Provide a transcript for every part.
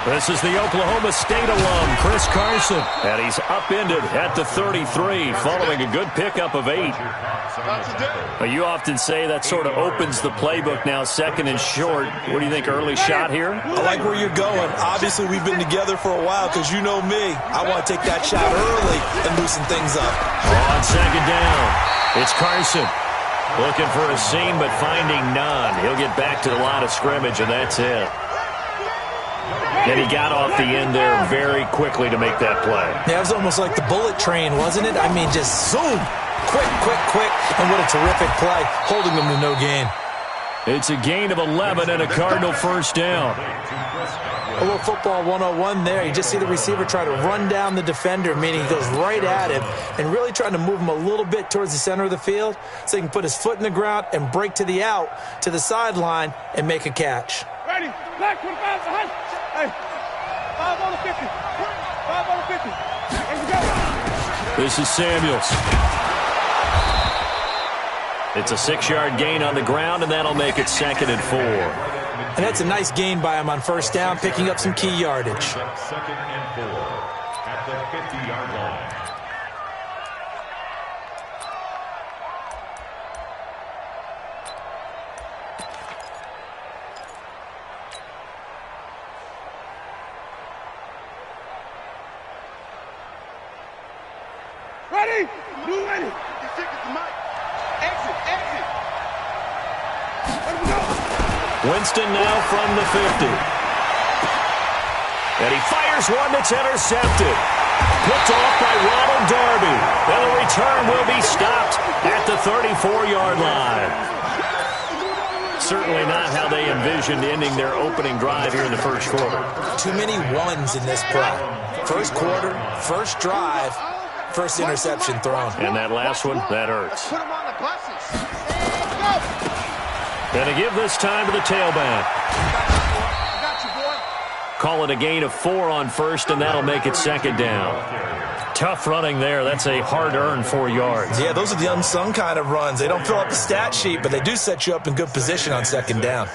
This is the Oklahoma State alum, Chris Carson. And he's upended at the 33, following a good pickup of 8. You often say that sort of opens the playbook now, second and short. What do you think, early shot here? I like where you're going. Obviously, we've been together for a while because you know me. I want to take that shot early and loosen things up. On second down, it's Carson. Looking for a seam, but finding none. He'll get back to the line of scrimmage, and that's it. And he got off the end there very quickly to make that play. Yeah, it was almost like the bullet train, wasn't it? I mean, just zoom. Quick, quick, quick. And what a terrific play, holding them to no gain. It's a gain of 11 and a Cardinal first down. A little football 101 there. You just see the receiver try to run down the defender, meaning he goes right at him and really trying to move him a little bit towards the center of the field so he can put his foot in the ground and break to the out, to the sideline, and make a catch. Ready, black 25 behind. Hey, 5 on the 50. 5 on the 50. Let's go. This is Samuels. It's a 6-yard gain on the ground, and that'll make it 2nd and 4. And that's a nice gain by him on first down, picking up some key yardage. 2nd and 4 at the 50-yard line. Ready? You ready? Exit, exit. Let me go. Winston now from the 50. And he fires one that's intercepted. Picked off by Ronald Darby. And the return will be stopped at the 34-yard line. Certainly not how they envisioned ending their opening drive here in the first quarter. Too many ones in this play. First quarter, first drive, first interception thrown. And that last one, that hurts. Put them on the buses. Go. And to give this time to the tailback. Got you, boy. Call it a gain of 4 on first, and that'll make it 2nd down. Tough running there. That's a hard-earned 4 yards. Yeah, those are the unsung kind of runs. They don't fill up the stat sheet, but they do set you up in good position on 2nd down.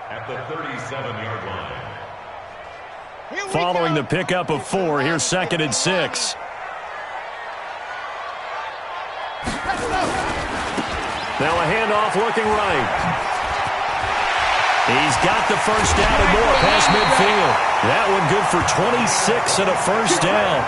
At the 37-yard line. Following the pickup of 4, here's 2nd and 6. Now a handoff looking right. He's got the first down and more past midfield. That one good for 26 and a first down.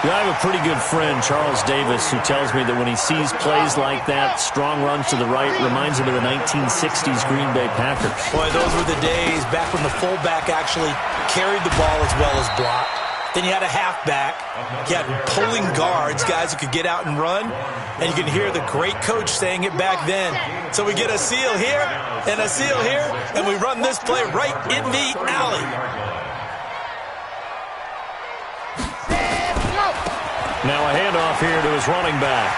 I have a pretty good friend, Charles Davis, who tells me that when he sees plays like that, strong runs to the right, reminds him of the 1960s Green Bay Packers. Boy, those were the days back when the fullback actually carried the ball as well as blocked. Then you had a halfback. You had pulling guards, guys who could get out and run. And you can hear the great coach saying it back then. So we get a seal here and a seal here, and we run this play right in the alley. Now a handoff here to his running back.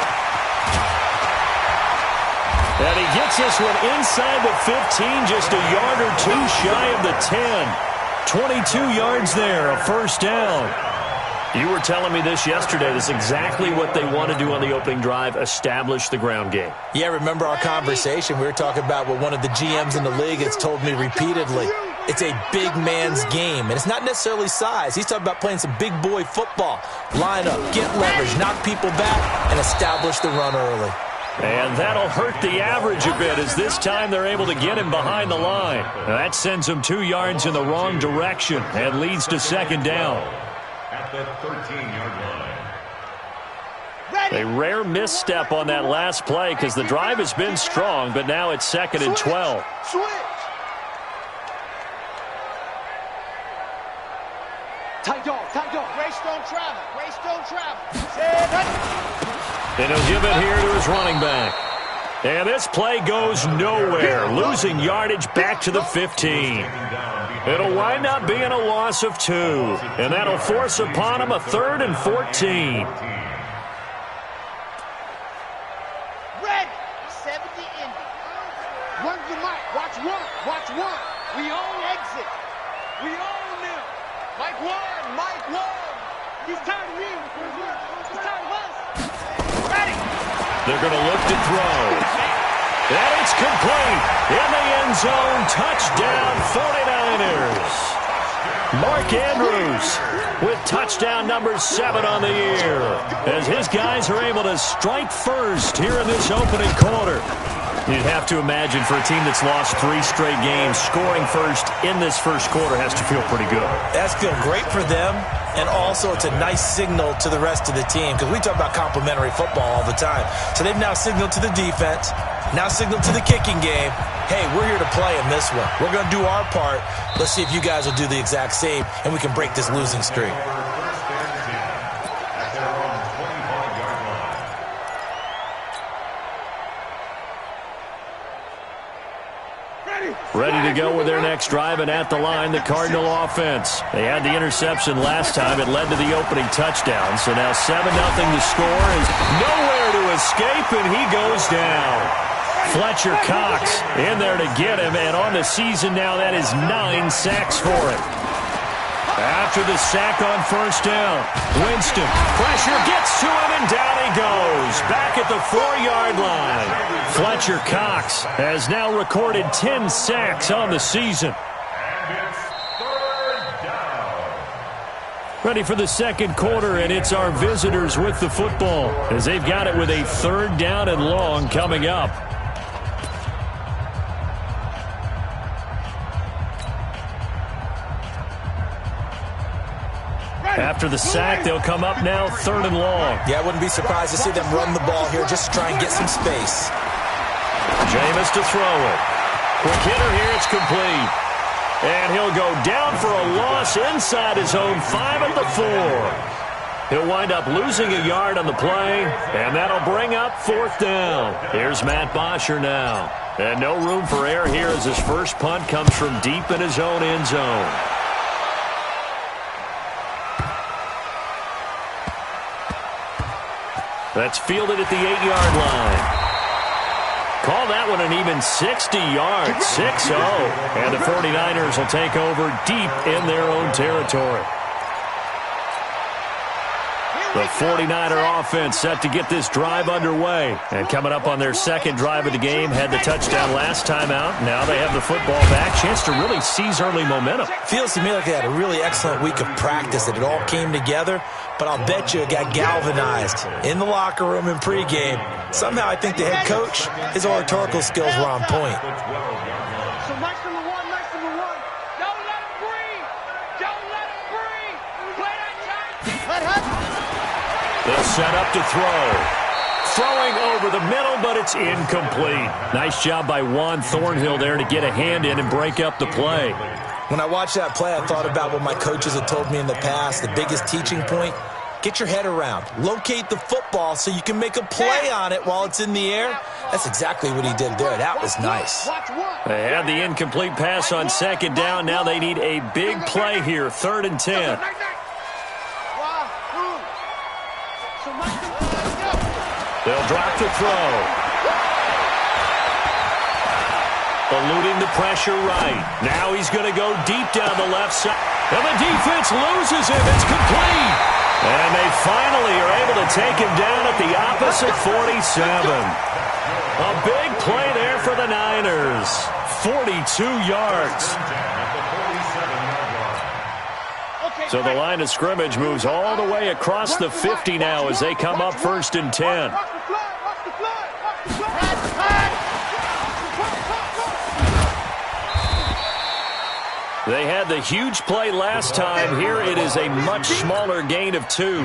And he gets this one inside the 15, just a yard or 2 shy of the 10. 22 yards there, a first down. You were telling me this yesterday. This is exactly what they want to do on the opening drive, establish the ground game. Yeah, remember our conversation? We were talking about what one of the GMs in the league has told me repeatedly. It's a big man's game, and it's not necessarily size. He's talking about playing some big boy football. Line up, get leverage, knock people back, and establish the run early. And that'll hurt the average a bit as this time they're able to get him behind the line. Now that sends him 2 yards in the wrong direction and leads to 2nd down. At the 13-yard line. A rare misstep on that last play because the drive has been strong, but now it's 2nd and 12. Switch. Tight dog, tight dog. Race don't travel. Race don't travel. And he'll give it here to his running back. And this play goes nowhere, losing yardage back to the 15. It'll wind up being a loss of 2, and that'll force upon him a 3rd and 14. Red, 70 Indy. Run the mic. Watch one. Watch one. We own exit. We own them. Mike 1. Mike 1. He's tired of me. He's tired of us. Ready. They're going to look to throw. And it's complete. In the end zone. Touchdown, 49ers. Mark Andrews with touchdown number 7 on the year, as his guys are able to strike first here in this opening quarter. You'd have to imagine for a team that's lost 3 straight games, scoring first in this first quarter has to feel pretty good. That's feel great for them, and also it's a nice signal to the rest of the team, because we talk about complimentary football all the time. So they've now signaled to the defense, now signaled to the kicking game, hey, we're here to play in this one. We're going to do our part. Let's see if you guys will do the exact same, and we can break this losing streak. Ready to go with their next drive, and at the line, the Cardinal offense. They had the interception last time. It led to the opening touchdown. So now 7-0 to score, is nowhere to escape, and he goes down. Fletcher Cox in there to get him, and on the season now, that is 9 sacks for him. After the sack on first down, Winston, pressure gets to him, and down he goes. Back at the 4-yard line. Fletcher Cox has now recorded 10 sacks on the season. And it's 3rd down. Ready for the second quarter, and it's our visitors with the football, as they've got it with a 3rd down and long coming up. After the sack, they'll come up now 3rd and long. Yeah, I wouldn't be surprised to see them run the ball here just to try and get some space. Jameis to throw it. Quick hitter here, it's complete. And he'll go down for a loss inside his own 5 at the 4. He'll wind up losing a yard on the play, and that'll bring up 4th down. Here's Matt Bosher now. And no room for error here as his first punt comes from deep in his own end zone. That's fielded at the 8-yard line. Call that one an even 60 yards, 6-0. And the 49ers will take over deep in their own territory. The 49er offense set to get this drive underway. And coming up on their second drive of the game, had the touchdown last time out. Now they have the football back. Chance to really seize early momentum. Feels to me like they had a really excellent week of practice, that it all came together. But I'll bet you it got galvanized in the locker room in pregame. Somehow I think the head coach, his oratorical skills were on point. So nice number one. Don't let him breathe. Play that tight. Let him. They'll set up to throw. Throwing over the middle, but it's incomplete. Nice job by Juan Thornhill there to get a hand in and break up the play. When I watched that play, I thought about what my coaches had told me in the past. The biggest teaching point, get your head around. Locate the football so you can make a play on it while it's in the air. That's exactly what he did there. That was nice. They had the incomplete pass on second down. Now they need a big play here, 3rd and 10. They'll drop the throw. Eluding the pressure right. Now he's going to go deep down the left side. And the defense loses him. It's complete. And they finally are able to take him down at the opposite 47. A big play there for the Niners. 42 yards. So the line of scrimmage moves all the way across the 50 now as they come up 1st and 10. They had the huge play last time. Here it is a much smaller gain of 2.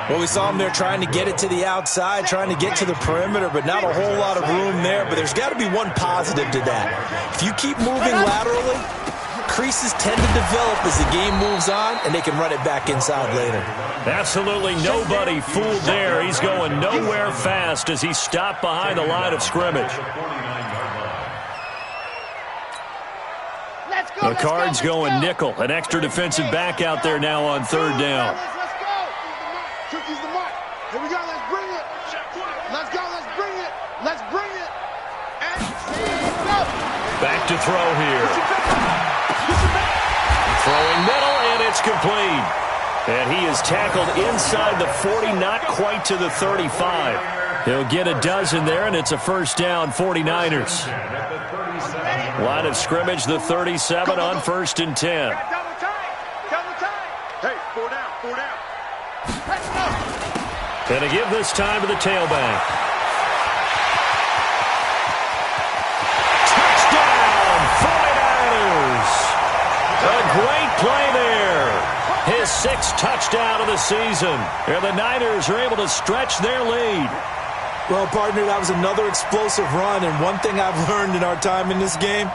Well, we saw him there trying to get it to the outside, trying to get to the perimeter, but not a whole lot of room there. But there's got to be one positive to that. If you keep moving laterally, creases tend to develop as the game moves on, and they can run it back inside later. Absolutely nobody fooled there. He's going nowhere fast as he stopped behind the line of scrimmage. The Cards going nickel. An extra defensive back out there now on 3rd down. Let's go. Turkey's the mark. Here we go. Let's bring it. Let's go. Let's bring it. Let's bring it. And go. Back to throw here. Throwing middle, and it's complete. And he is tackled inside the 40, not quite to the 35. He'll get a dozen there, and it's a first down, 49ers. Line of scrimmage, the 37 on 1st and 10. Double time. Hey, 4 down. And to give this time to the tailback. Touchdown, 49ers! A great play there. His 6th touchdown of the season. And the Niners are able to stretch their lead. Well, partner, that was another explosive run, and one thing I've learned in our time in this game,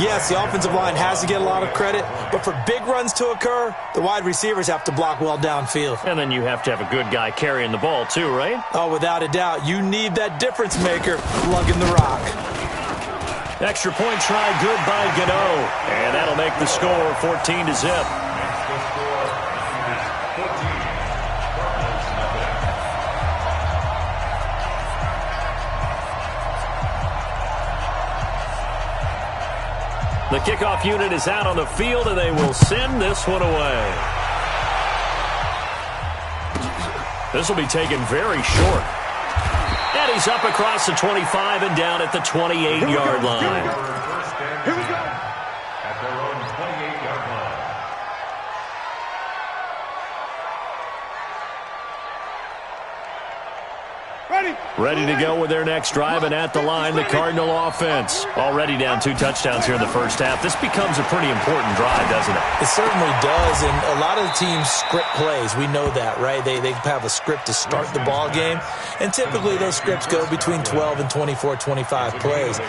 yes, the offensive line has to get a lot of credit, but for big runs to occur, the wide receivers have to block well downfield. And then you have to have a good guy carrying the ball too, right? Oh, without a doubt. You need that difference maker lugging the rock. Extra point try, good by Gano. And that'll make the score 14-0. The kickoff unit is out on the field, and they will send this one away. This will be taken very short. And he's up across the 25 and down at the 28-yard line. Here we go. At their own 28-yard line. Ready to go with their next drive, and at the line, the Cardinal offense. Already down 2 touchdowns here in the first half. This becomes a pretty important drive, doesn't it? It certainly does, and a lot of the teams script plays. We know that, right? They have a script to start the ball game, and typically those scripts go between 12 and 24, 25 plays.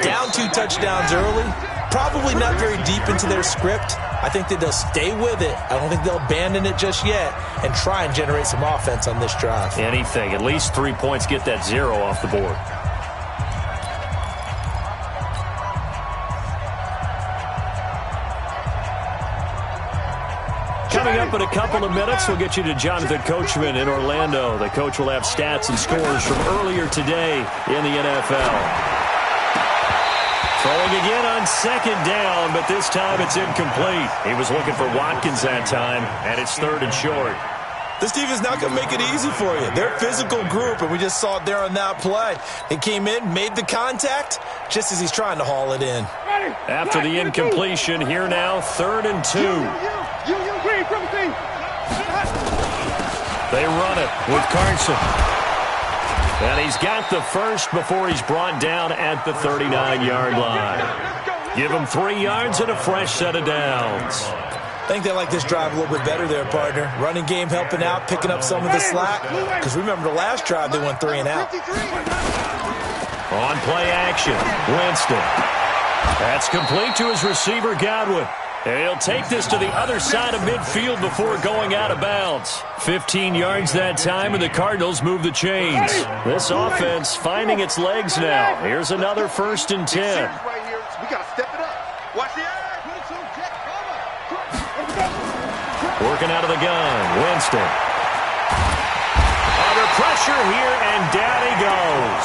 Down 2 touchdowns early, probably not very deep into their script. I think that they'll stay with it. I don't think they'll abandon it just yet and try and generate some offense on this drive. Anything. At least 3 points, get that 0 off the board. Coming up in a couple of minutes, we'll get you to Jonathan Coachman in Orlando. The coach will have stats and scores from earlier today in the NFL. Throwing again on 2nd down, but this time it's incomplete. He was looking for Watkins that time, and it's 3rd and short. This defense not going to make it easy for you. They're a physical group, and we just saw it there on that play. He came in, made the contact, just as he's trying to haul it in. After the incompletion, here now, 3rd and 2. They run it with Carson. And he's got the first before he's brought down at the 39-yard line. Give him 3 yards and a fresh set of downs. I think they like this drive a little bit better there, partner. Running game helping out, picking up some of the slack. Because remember the last drive, they went 3 and out. On play action, Winston. That's complete to his receiver, Godwin. And he'll take this to the other side of midfield before going out of bounds. 15 yards that time, and the Cardinals move the chains. This offense finding its legs now. Here's another 1st and 10. We got to step it up. Watch the eye. Working out of the gun, Winston. Under pressure here, and down he goes.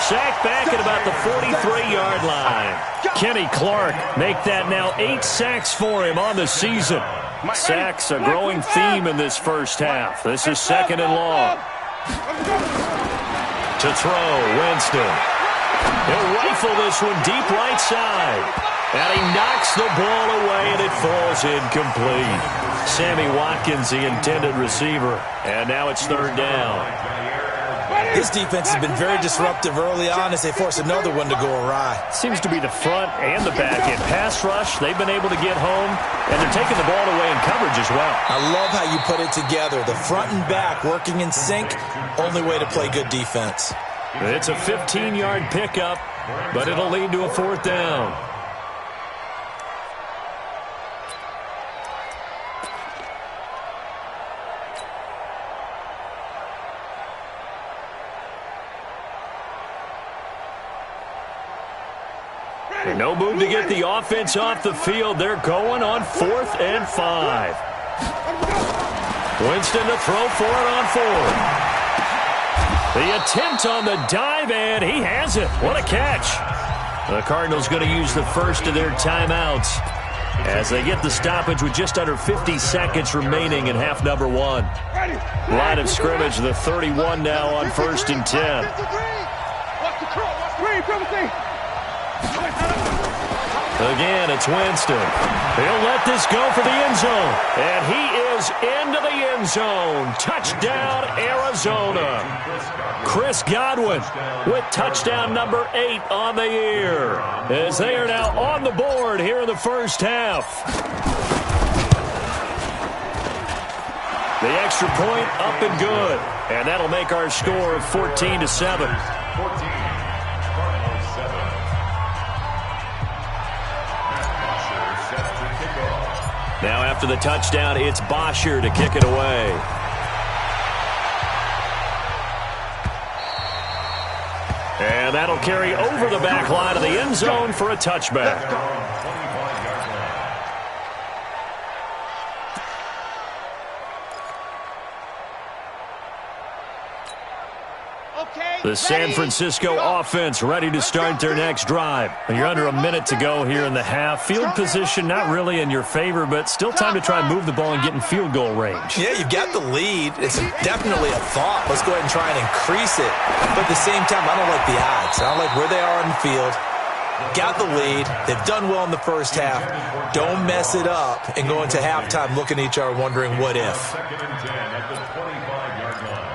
Sacked back at about the 43-yard line. Kenny Clark make that now 8 sacks for him on the season. Sacks a growing theme in this first half. This is 2nd and long. To throw, Winston. He'll rifle this one deep right side. And he knocks the ball away, and it falls incomplete. Sammy Watkins, the intended receiver. And now it's 3rd down. This defense has been very disruptive early on as they force another one to go awry. Seems to be the front and the back end. Pass rush, they've been able to get home, and they're taking the ball away in coverage as well. I love how you put it together. The front and back working in sync, only way to play good defense. It's a 15-yard pickup, but it'll lead to a 4th down. No move to get the offense off the field. They're going on 4th and 5. Winston to throw for it on 4th. The attempt on the dive, and he has it. What a catch. The Cardinals going to use the first of their timeouts. as they get the stoppage with just under 50 seconds remaining in half number one. Line of scrimmage, the 31 now on 1st and 10. Again, it's Winston. He'll let this go for the end zone. And he is into the end zone. Touchdown, Arizona. Chris Godwin with touchdown number 8 on the year, as they are now on the board here in the first half. The extra point up and good. And that'll make our score 14-7. Now after the touchdown, it's Bosher to kick it away. And that'll carry over the back line of the end zone for a touchback. The San Francisco offense ready to start their next drive. You're under a minute to go here in the half. Field position not really in your favor, but still time to try and move the ball and get in field goal range. Yeah, you've got the lead. It's definitely a thought. Let's go ahead and try and increase it. But at the same time, I don't like the odds. I don't like where they are on the field. Got the lead. They've done well in the first half. Don't mess it up and go into halftime looking at each other wondering what if. Second and 10 at the 25-yard line.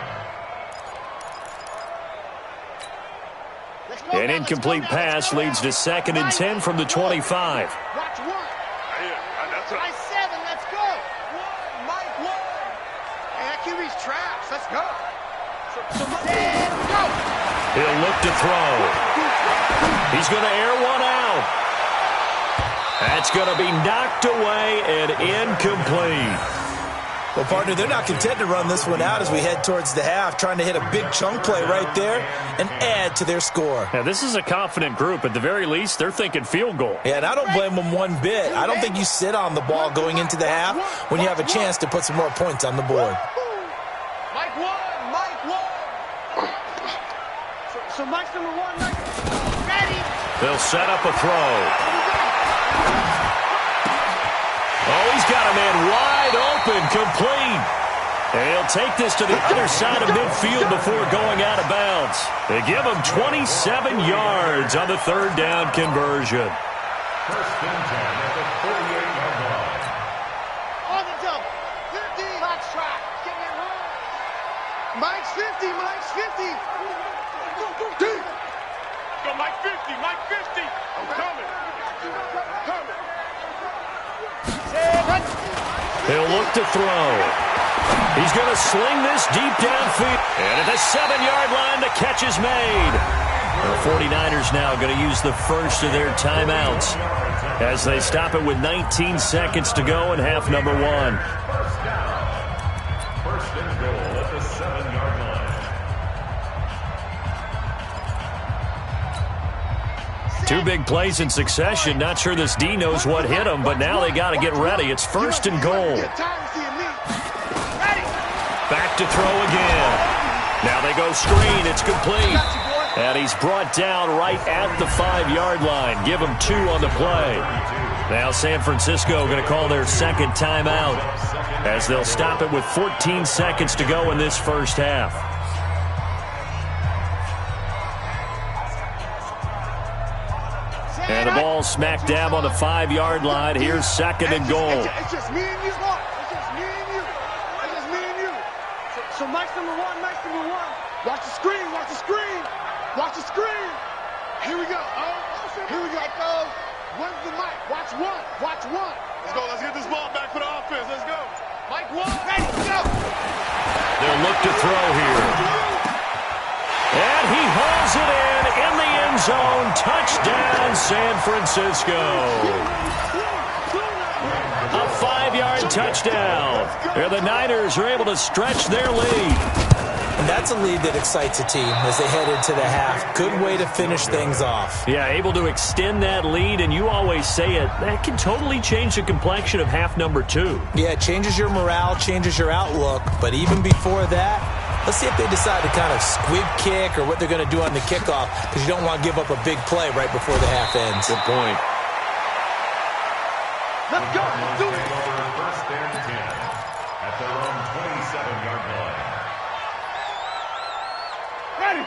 An incomplete pass leads to 2nd and 10 from the 25. Watch one. Try 7. Let's go. Mike, one. Hey, that QB's trash. Let's go. Go. He'll look to throw. He's going to air one out. That's going to be knocked away and incomplete. Well, partner, they're not content to run this one out as we head towards the half, trying to hit a big chunk play right there and add to their score. Now, this is a confident group. At the very least, they're thinking field goal. Yeah, and I don't blame them one bit. I don't think you sit on the ball going into the half when you have a chance to put some more points on the board. Mike, one. Mike, one. So Mike's number 1. Mike. Ready. They'll set up a throw. Oh, he's got a man wide open, complete. And he'll take this to the other side of midfield before going out of bounds. They give him 27 yards on the 3rd down conversion. First and 10 at the 48-yard line. On the double. 50. Mike's track. Get me home. Mike's 50. Mike's 50. Go, Mike 50. Mike 50. I'm coming. Coming. He'll look to throw. He's going to sling this deep downfield. And at the 7-yard line, the catch is made. The 49ers now going to use the first of their timeouts as they stop it with 19 seconds to go in half number 1. First down. First and goal at the 7-yard line. 2 big plays in succession. Not sure this D knows what hit him, but now they got to get ready. It's 1st and goal. Back to throw again. Now they go screen. It's complete. And he's brought down right at the 5-yard line. Give him 2 on the play. Now San Francisco going to call their 2nd timeout as they'll stop it with 14 seconds to go in this first half. And the ball smack dab on the 5-yard line. Here's 2nd and goal. It's just me and you, Mark. It's just me and you. It's just me and you. So Mike's number 1. Mike's number 1. Watch the screen. Watch the screen. Watch the screen. Here we go. Here we go. When's the Mike? Watch one. Watch one. Let's go. Let's get this ball back for the offense. Let's go. Mike 1. Ready. Go. They'll look to throw here. And he hauls it in the end zone. Touchdown, San Francisco. A 5-yard touchdown. Here the Niners are able to stretch their lead. And that's a lead that excites a team as they head into the half. Good way to finish things off. Yeah, able to extend that lead, and you always say it, that can totally change the complexion of half number 2. Yeah, it changes your morale, changes your outlook. But even before that, let's see if they decide to kind of squib kick or what they're going to do on the kickoff, because you don't want to give up a big play right before the half ends. Good point. Let's go. Let's do it. First and 10 at their own 27-yard line.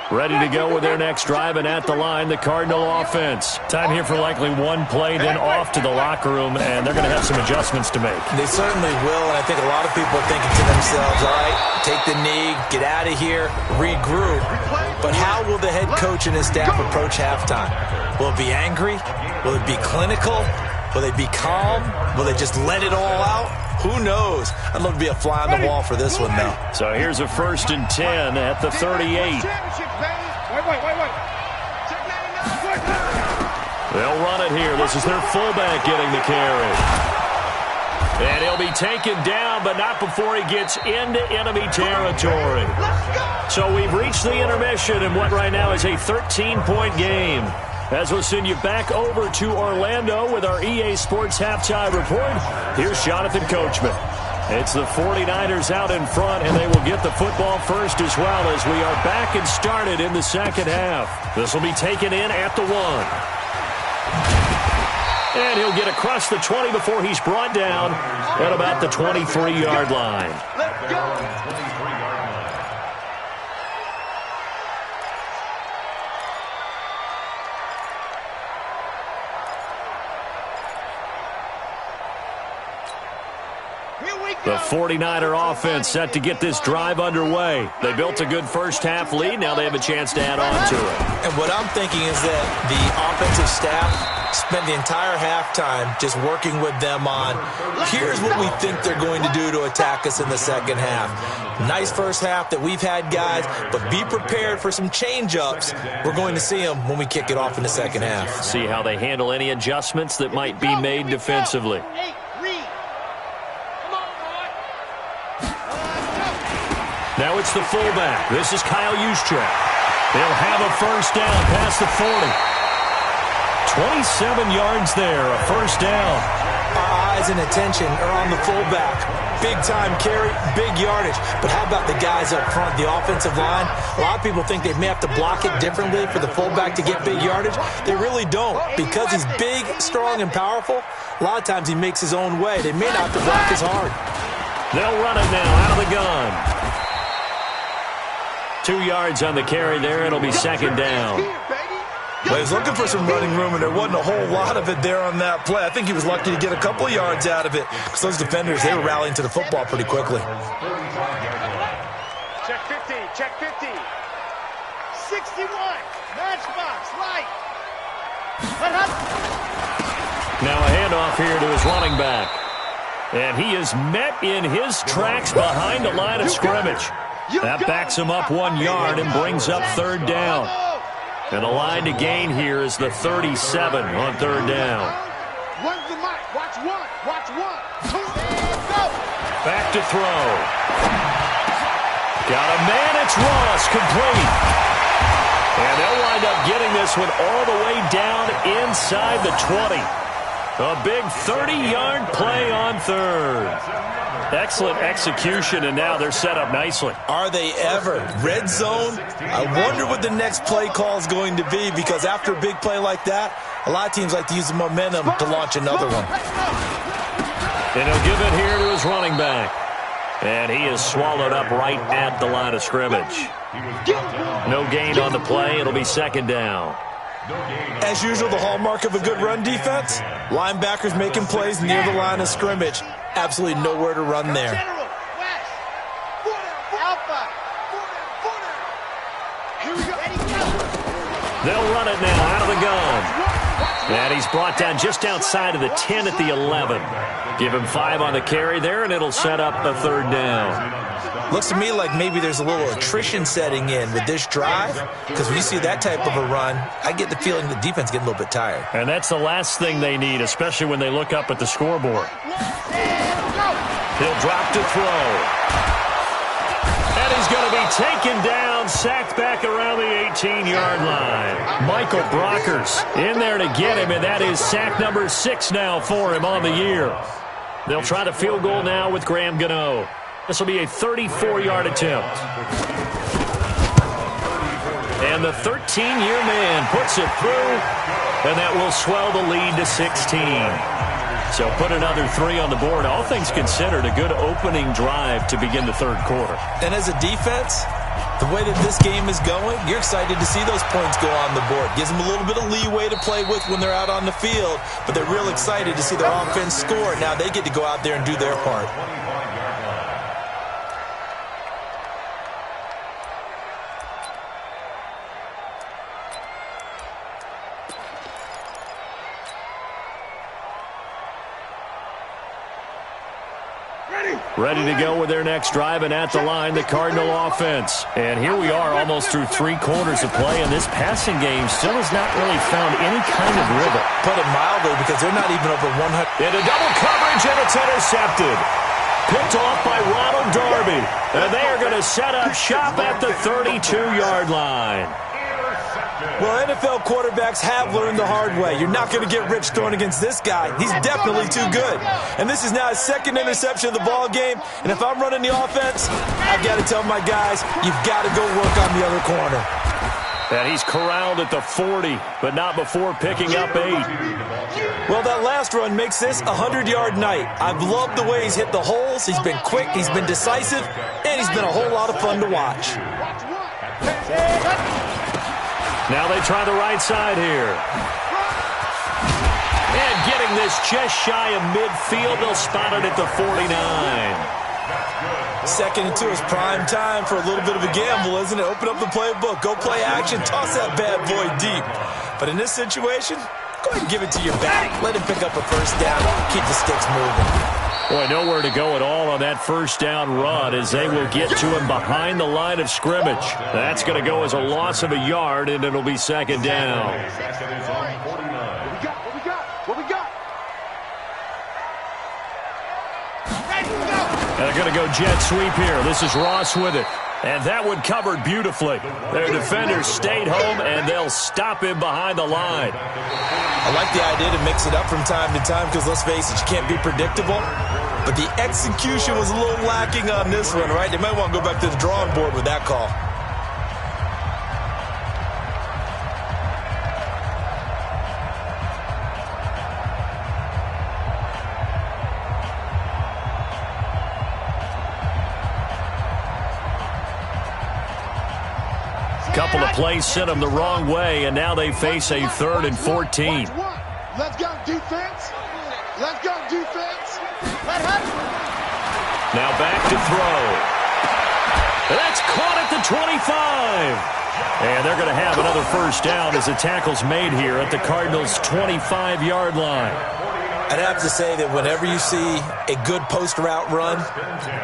Ready to go with their next drive, and at the line, the Cardinal offense. Time here for likely one play, then off to the locker room, and they're going to have some adjustments to make. They certainly will, and I think a lot of people are thinking to themselves, all right, take the knee, get out of here, regroup. But how will the head coach and his staff approach halftime? Will it be angry? Will it be clinical? Will they be calm? Will they just let it all out? Who knows? I'd love to be a fly on the wall for this one, though. So here's a 1st and 10 at the 38. Wait. They'll run it here. This is their fullback getting the carry. And he'll be taken down, but not before he gets into enemy territory. So we've reached the intermission in what right now is a 13-point game. As we'll send you back over to Orlando with our EA Sports Halftime Report, here's Jonathan Coachman. It's the 49ers out in front, and they will get the football first as well as we are back and started in the second half. This will be taken in at the 1. And he'll get across the 20 before he's brought down at about the 23-yard line. Let's go. The 49er offense set to get this drive underway. They built a good first-half lead. Now they have a chance to add on to it. And what I'm thinking is that the offensive staff spent the entire halftime just working with them on, here's what we think they're going to do to attack us in the second half. Nice first half that we've had, guys, but be prepared for some change-ups. We're going to see them when we kick it off in the second half. See how they handle any adjustments that might be made defensively. Now it's the fullback. This is Kyle Juszczyk. They'll have a first down past the 40. 27 yards there, a first down. Our eyes and attention are on the fullback. Big-time carry, big yardage. But how about the guys up front, the offensive line? A lot of people think they may have to block it differently for the fullback to get big yardage. They really don't. Because he's big, strong, and powerful, a lot of times he makes his own way. They may not have to block as hard. They'll run it now out of the gun. 2 yards on the carry there. It'll be second down. Well, he was looking for some running room, and there wasn't a whole lot of it there on that play. I think he was lucky to get a couple of yards out of it because those defenders, they were rallying to the football pretty quickly. Check 50, check 50. 61, matchbox, right. Now a handoff here to his running back. And he is met in his tracks behind the line of scrimmage. That backs him up 1 yard and brings up third down. And the line to gain here is the 37 on third down. One's the mic. Watch one. Watch one. Two, and go. Back to throw. Got a man. It's Ross, complete. And they'll wind up getting this one all the way down inside the 20. A big 30-yard play on third. Excellent execution, and now they're set up nicely. Are they ever? Red zone? I wonder what the next play call is going to be, because after a big play like that, a lot of teams like to use the momentum to launch another one. And he'll give it here to his running back. And he is swallowed up right at the line of scrimmage. No gain on the play. It'll be second down. As usual, the hallmark of a good run defense, linebackers making plays near the line of scrimmage. Absolutely nowhere to run there. They'll run it now out of the gun. And he's brought down just outside of the 10 at the 11. Give him 5 on the carry there, and it'll set up a third down. Looks to me like maybe there's a little attrition setting in with this drive, because when you see that type of a run, I get the feeling the defense getting a little bit tired. And that's the last thing they need, especially when they look up at the scoreboard. He'll drop to throw. And he's going to be taken down, sacked back around the 18-yard line. Michael Brockers in there to get him, and that is sack number 6 now for him on the year. They'll try to field goal now with Graham Gano. This will be a 34-yard attempt. And the 13-year man puts it through, and that will swell the lead to 16. So put another 3 on the board. All things considered, a good opening drive to begin the third quarter. And as a defense, the way that this game is going, you're excited to see those points go on the board. Gives them a little bit of leeway to play with when they're out on the field, but they're real excited to see their offense score. Now they get to go out there and do their part. Ready to go with their next drive, and at the line, the Cardinal offense. And here we are almost through 3 quarters of play, and this passing game still has not really found any kind of rhythm. Put it mildly, because they're not even over 100. Into double coverage, and it's intercepted. Picked off by Ronald Darby. And they are going to set up shop at the 32-yard line. Well, NFL quarterbacks have learned the hard way. You're not going to get rich throwing against this guy. He's definitely too good. And this is now his 2nd interception of the ball game. And if I'm running the offense, I've got to tell my guys, you've got to go work on the other corner. And he's corralled at the 40, but not before picking up 8. Well, that last run makes this a 100-yard night. I've loved the way he's hit the holes. He's been quick, he's been decisive, and he's been a whole lot of fun to watch. Now they try the right side here. And getting this just shy of midfield, they'll spot it at the 49. 2nd and 2 is prime time for a little bit of a gamble, isn't it? Open up the playbook, go play action, toss that bad boy deep. But in this situation, go ahead and give it to your back. Let him pick up a first down, keep the sticks moving. Boy, nowhere to go at all on that first down run as they will get to him behind the line of scrimmage. That's going to go as a loss of a yard, and it'll be 2nd down. What we got? And they're going to go jet sweep here. This is Ross with it. And that one covered beautifully. Their defenders stayed home, and they'll stop him behind the line. I like the idea to mix it up from time to time because, let's face it, you can't be predictable. But the execution was a little lacking on this one, right? They might want to go back to the drawing board with that call. Couple of plays sent them the wrong way, and now they face a 3rd and 14. Let's go defense. Let's go defense. Now back to throw. That's caught at the 25. And they're going to have another first down as the tackle's made here at the Cardinals' 25-yard line. I'd have to say that whenever you see a good post route run,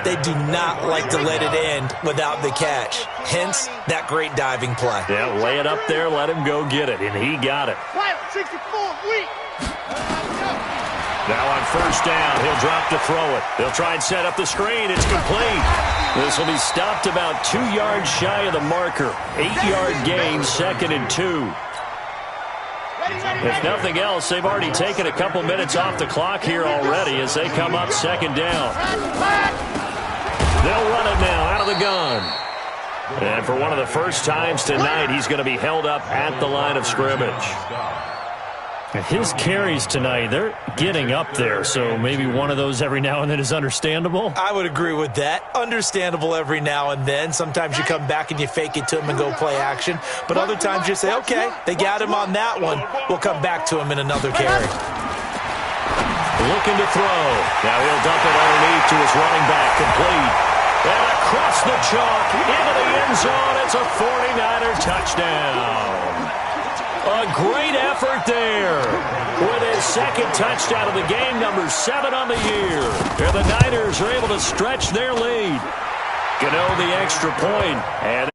they do not like to let it end without the catch. Hence, that great diving play. Yeah, lay it up there, let him go get it, and he got it. 64, weak. Now on first down, he'll drop to throw it. They'll try and set up the screen. It's complete. This will be stopped about 2 yards shy of the marker. 8-yard gain, 2nd and 2. If nothing else, they've already taken a couple minutes off the clock here already as they come up 2nd down. They'll run it now out of the gun. And for one of the first times tonight, he's going to be held up at the line of scrimmage. His carries tonight, they're getting up there, so maybe one of those every now and then is understandable. I would agree with that. Understandable every now and then. Sometimes you come back and you fake it to him and go play action. But other times you say, okay, they got him on that one. We'll come back to him in another carry. Looking to throw. Now he'll dump it underneath to his running back, complete. And across the chalk, into the end zone, it's a 49er touchdown. A great effort there with his 2nd touchdown of the game, number 7 on the year. And the Niners are able to stretch their lead. Gano the extra point. And